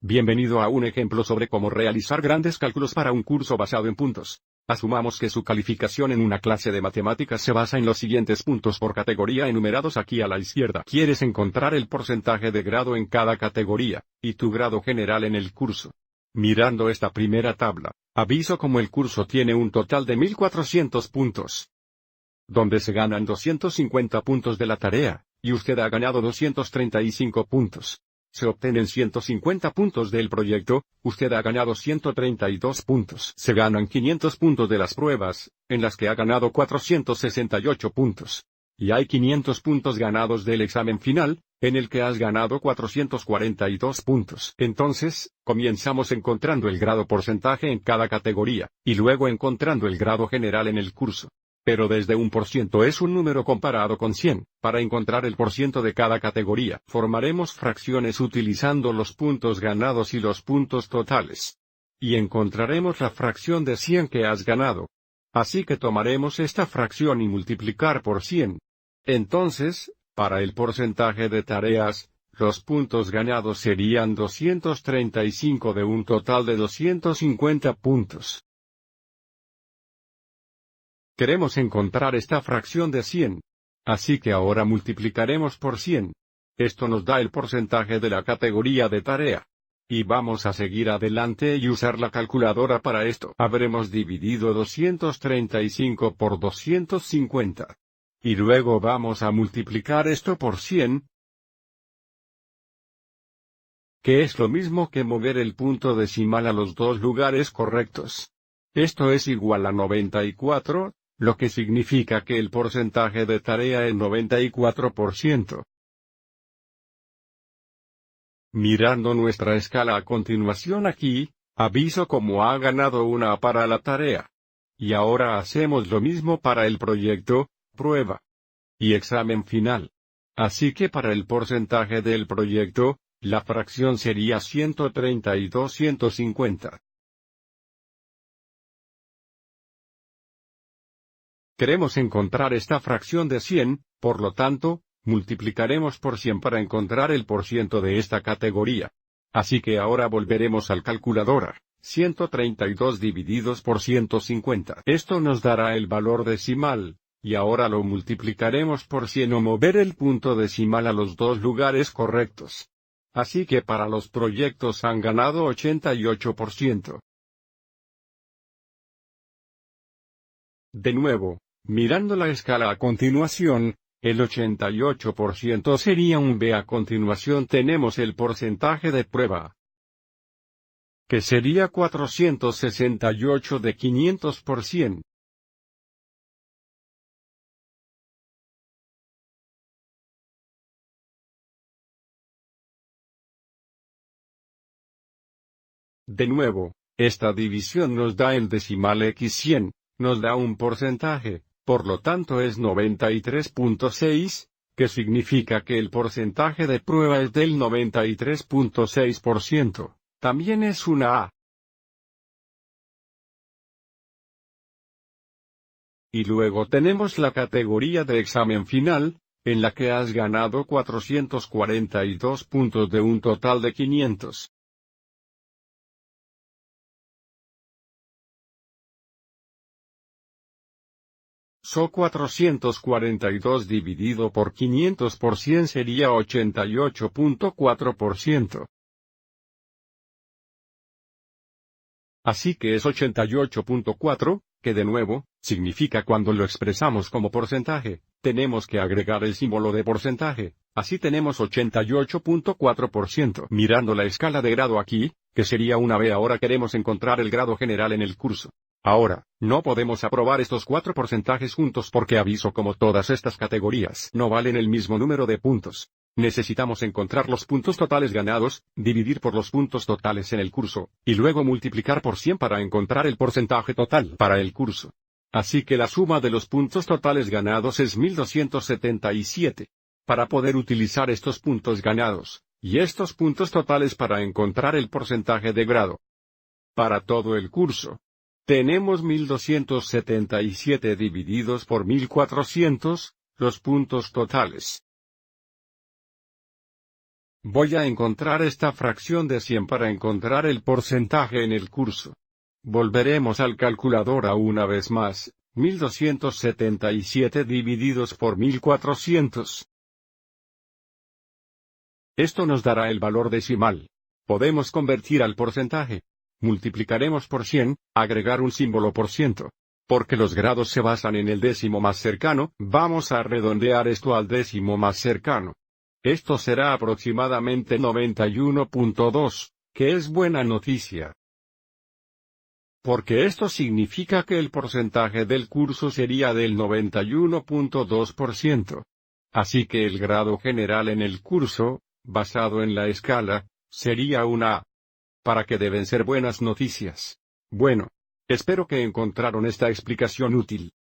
Bienvenido a un ejemplo sobre cómo realizar grandes cálculos para un curso basado en puntos. Asumamos que su calificación en una clase de matemáticas se basa en los siguientes puntos por categoría enumerados aquí a la izquierda. Quieres encontrar el porcentaje de grado en cada categoría, y tu grado general en el curso. Mirando esta primera tabla, aviso como el curso tiene un total de 1400 puntos, donde se ganan 250 puntos de la tarea, y usted ha ganado 235 puntos. Se obtienen 150 puntos del proyecto, usted ha ganado 132 puntos. Se ganan 500 puntos de las pruebas, en las que ha ganado 468 puntos. Y hay 500 puntos ganados del examen final, en el que has ganado 442 puntos. Entonces, comenzamos encontrando el grado porcentaje en cada categoría, y luego encontrando el grado general en el curso. Pero desde 1% es un número comparado con 100, para encontrar el porciento de cada categoría, formaremos fracciones utilizando los puntos ganados y los puntos totales. Y encontraremos la fracción de 100 que has ganado. Así que tomaremos esta fracción y multiplicar por 100. Entonces, para el porcentaje de tareas, los puntos ganados serían 235 de un total de 250 puntos. Queremos encontrar esta fracción de 100. Así que ahora multiplicaremos por 100. Esto nos da el porcentaje de la categoría de tarea. Y vamos a seguir adelante y usar la calculadora para esto. Habremos dividido 235 por 250. Y luego vamos a multiplicar esto por 100, que es lo mismo que mover el punto decimal a los dos lugares correctos. Esto es igual a 94. Lo que significa que el porcentaje de tarea es 94%. Mirando nuestra escala a continuación aquí, aviso cómo ha ganado una para la tarea. Y ahora hacemos lo mismo para el proyecto, prueba y examen final. Así que para el porcentaje del proyecto, la fracción sería 132-150. Queremos encontrar esta fracción de 100, por lo tanto, multiplicaremos por 100 para encontrar el porciento de esta categoría. Así que ahora volveremos al calculadora. 132 divididos por 150. Esto nos dará el valor decimal, y ahora lo multiplicaremos por 100 o mover el punto decimal a los dos lugares correctos. Así que para los proyectos han ganado 88%. De nuevo, mirando la escala a continuación, el 88% sería un B. A continuación tenemos el porcentaje de prueba, que sería 468 de 500%. De nuevo, esta división nos da el decimal x100, nos da un porcentaje. Por lo tanto es 93.6, que significa que el porcentaje de prueba es del 93.6%. También es una A. Y luego tenemos la categoría de examen final, en la que has ganado 442 puntos de un total de 500. So 442 dividido por 500 por 100 sería 88.4%. Así que es 88.4, que de nuevo, significa cuando lo expresamos como porcentaje, tenemos que agregar el símbolo de porcentaje, así tenemos 88.4%. Mirando la escala de grado aquí, que sería una B. Ahora queremos encontrar el grado general en el curso. Ahora, no podemos aprobar estos 4 porcentajes juntos porque aviso como todas estas categorías no valen el mismo número de puntos. Necesitamos encontrar los puntos totales ganados, dividir por los puntos totales en el curso, y luego multiplicar por 100 para encontrar el porcentaje total para el curso. Así que la suma de los puntos totales ganados es 1277. Para poder utilizar estos puntos ganados, y estos puntos totales para encontrar el porcentaje de grado para todo el curso, tenemos 1277 divididos por 1400, los puntos totales. Voy a encontrar esta fracción de 100 para encontrar el porcentaje en el curso. Volveremos al calculadora una vez más, 1277 divididos por 1400. Esto nos dará el valor decimal. Podemos convertir al porcentaje. Multiplicaremos por 100, agregar un símbolo por ciento. Porque los grados se basan en el décimo más cercano, vamos a redondear esto al décimo más cercano. Esto será aproximadamente 91.2, que es buena noticia. Porque esto significa que el porcentaje del curso sería del 91.2%. Así que el grado general en el curso, basado en la escala, sería una A. Para que deben ser buenas noticias. Bueno, espero que encontraron esta explicación útil.